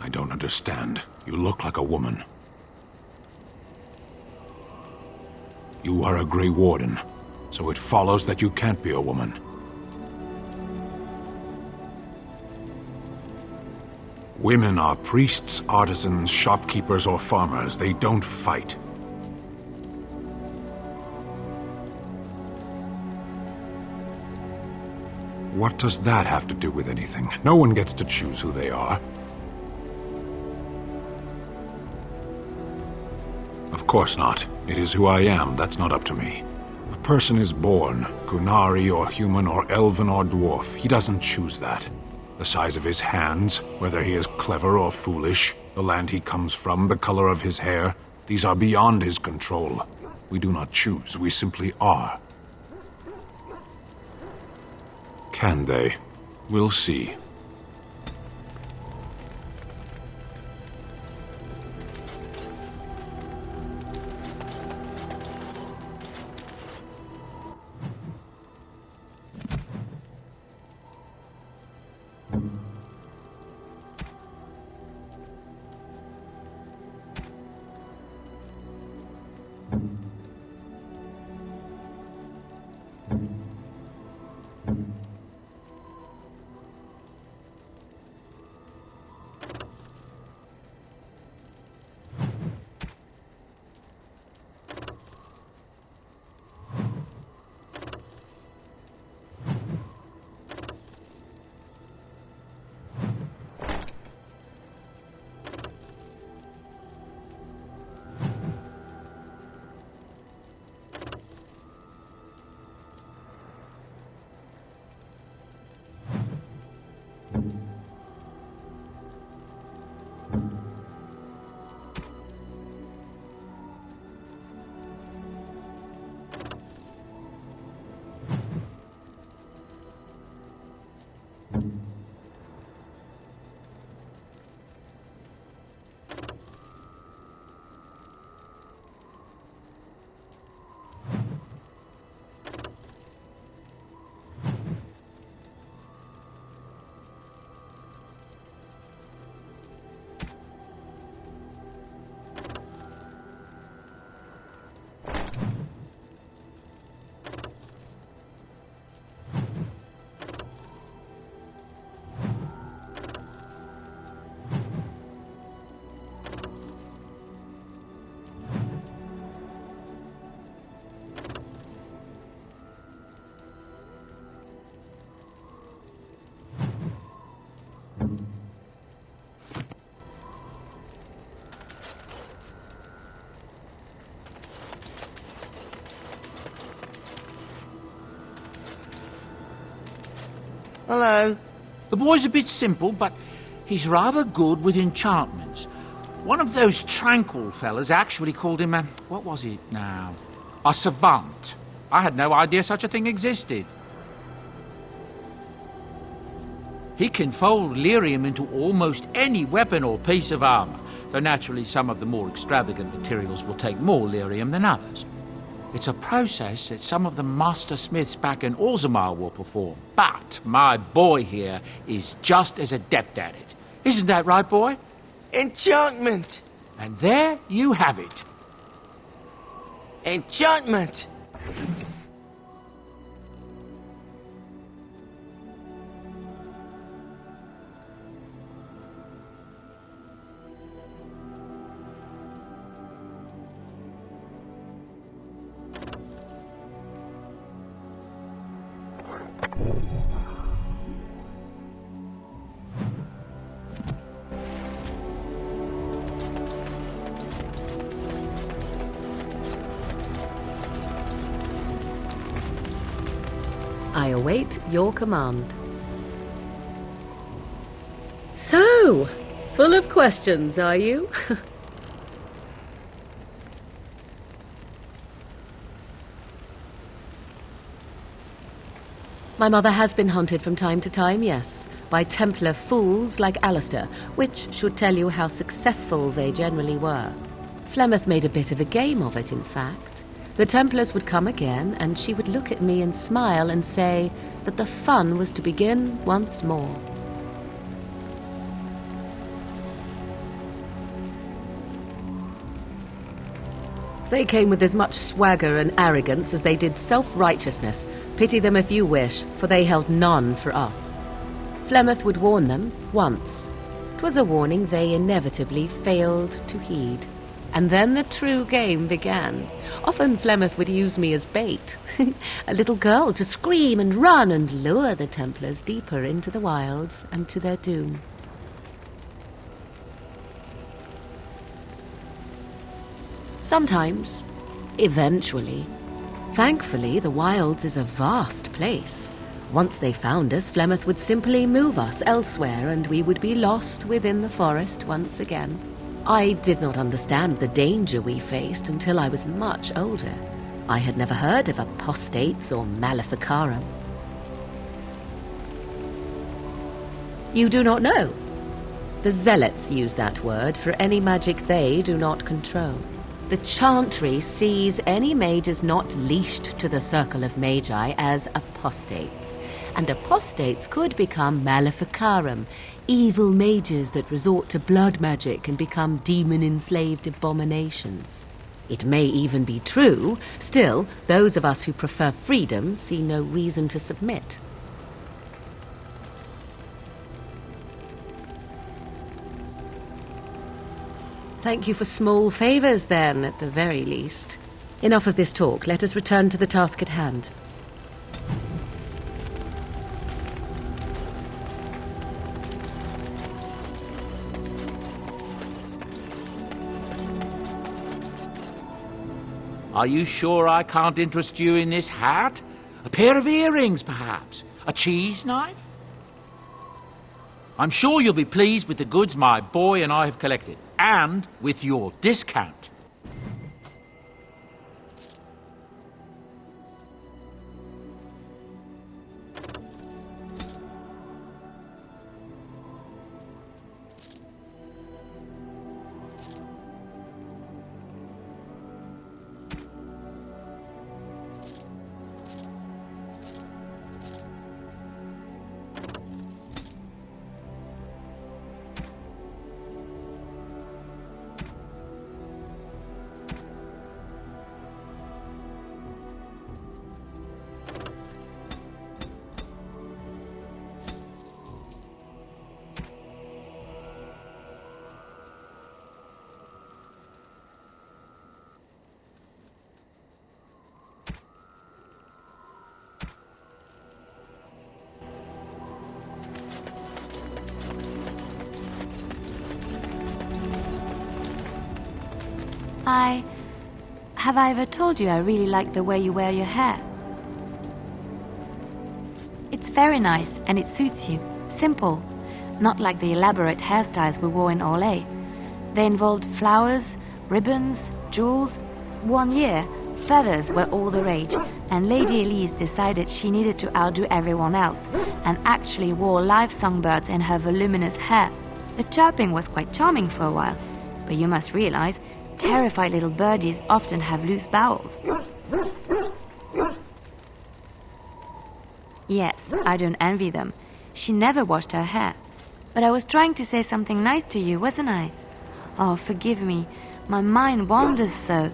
I don't understand. You look like a woman. You are a Grey Warden, so it follows that you can't be a woman. Women are priests, artisans, shopkeepers, or farmers. They don't fight. What does that have to do with anything? No one gets to choose who they are. Of course not. It is who I am. That's not up to me. A person is born, Kunari or human or elven or dwarf. He doesn't choose that. The size of his hands, whether he is clever or foolish, the land he comes from, the color of his hair, these are beyond his control. We do not choose, we simply are. Can they? We'll see. Hello. The boy's a bit simple, but he's rather good with enchantments. One of those tranquil fellas actually called him what was it now? A savant. I had no idea such a thing existed. He can fold lyrium into almost any weapon or piece of armor, though naturally some of the more extravagant materials will take more lyrium than others. It's a process that some of the master smiths back in Orzammar will perform, but my boy here is just as adept at it. Isn't that right, boy? Enchantment! And there you have it. Enchantment! I await your command. So, full of questions, are you? My mother has been hunted from time to time, yes, by Templar fools like Alistair, which should tell you how successful they generally were. Flemeth made a bit of a game of it, in fact. The Templars would come again, and she would look at me and smile and say that the fun was to begin once more. They came with as much swagger and arrogance as they did self-righteousness. Pity them if you wish, for they held none for us. Flemeth would warn them once. 'Twas a warning they inevitably failed to heed. And then the true game began. Often Flemeth would use me as bait. A little girl to scream and run and lure the Templars deeper into the wilds and to their doom. Sometimes, eventually. Thankfully, the wilds is a vast place. Once they found us, Flemeth would simply move us elsewhere and we would be lost within the forest once again. I did not understand the danger we faced until I was much older. I had never heard of apostates or maleficarum. You do not know? The zealots use that word for any magic they do not control. The Chantry sees any mages not leashed to the circle of magi as apostates, and apostates could become maleficarum, evil mages that resort to blood magic and become demon-enslaved abominations. It may even be true, still, those of us who prefer freedom see no reason to submit. Thank you for small favors, then, at the very least. Enough of this talk. Let us return to the task at hand. Are you sure I can't interest you in this hat? A pair of earrings, perhaps? A cheese knife? I'm sure you'll be pleased with the goods my boy and I have collected, and with your discount. Have I ever told you I really like the way you wear your hair? It's very nice and it suits you. Simple. Not like the elaborate hairstyles we wore in Orlais. They involved flowers, ribbons, jewels. One year, feathers were all the rage, and Lady Elise decided she needed to outdo everyone else and actually wore live songbirds in her voluminous hair. The chirping was quite charming for a while, but you must realize terrified little birdies often have loose bowels. Yes, I don't envy them. She never washed her hair. But I was trying to say something nice to you, wasn't I? Oh, forgive me. My mind wanders so.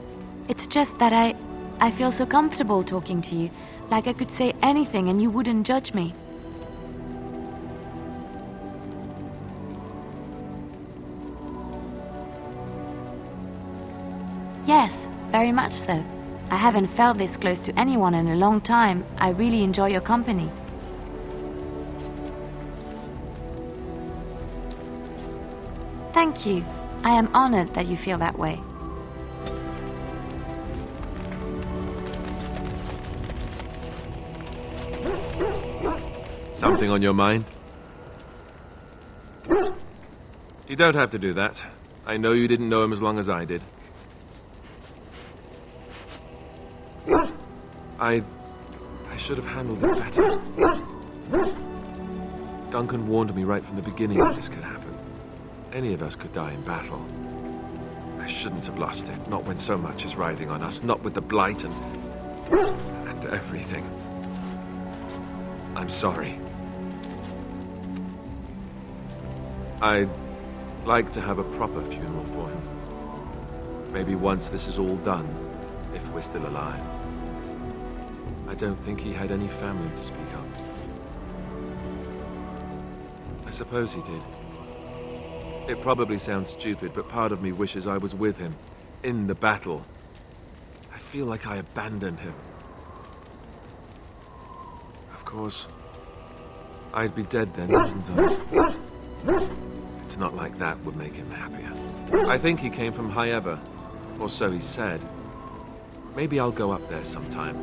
It's just that I feel so comfortable talking to you, like I could say anything and you wouldn't judge me. Yes, very much so. I haven't felt this close to anyone in a long time. I really enjoy your company. Thank you. I am honored that you feel that way. Something on your mind? You don't have to do that. I know you didn't know him as long as I did. I should have handled it better. Duncan warned me right from the beginning that this could happen. Any of us could die in battle. I shouldn't have lost it, not when so much is riding on us, not with the blight and everything. I'm sorry. I'd like to have a proper funeral for him. Maybe once this is all done, if we're still alive. I don't think he had any family to speak of. I suppose he did. It probably sounds stupid, but part of me wishes I was with him, in the battle. I feel like I abandoned him. Of course, I'd be dead then, wouldn't I? It's not like that would make him happier. I think he came from High-Ever, or so he said. Maybe I'll go up there sometime.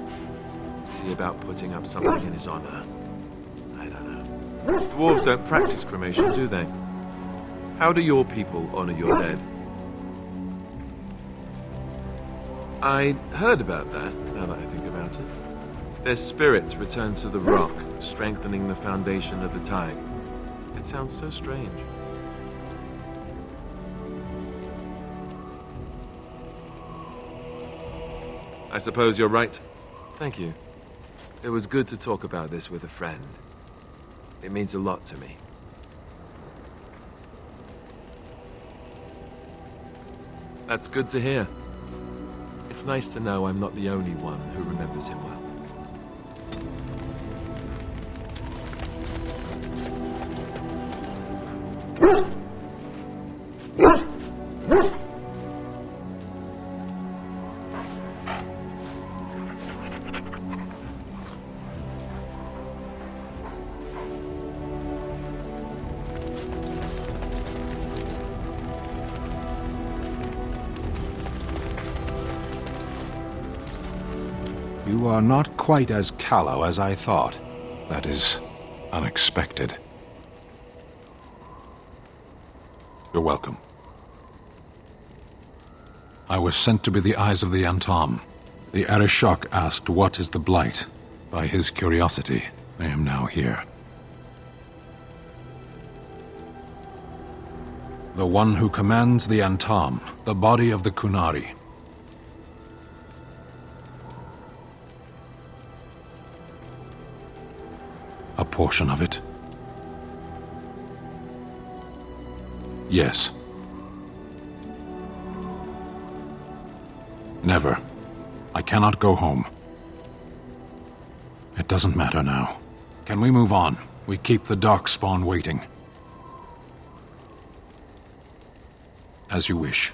See about putting up something in his honor. I don't know. Dwarves don't practice cremation, do they? How do your people honor your dead? I heard about that, now that I think about it. Their spirits return to the rock, strengthening the foundation of the tide. It sounds so strange. I suppose you're right. Thank you. It was good to talk about this with a friend. It means a lot to me. That's good to hear. It's nice to know I'm not the only one who remembers him well. You are not quite as callow as I thought. That is unexpected. You're welcome. I was sent to be the eyes of the Antom. The Arishok asked what is the Blight. By his curiosity, I am now here. The one who commands the Antom, the body of the Kunari. A portion of it. Yes. Never. I cannot go home. It doesn't matter now. Can we move on? We keep the Darkspawn waiting. As you wish.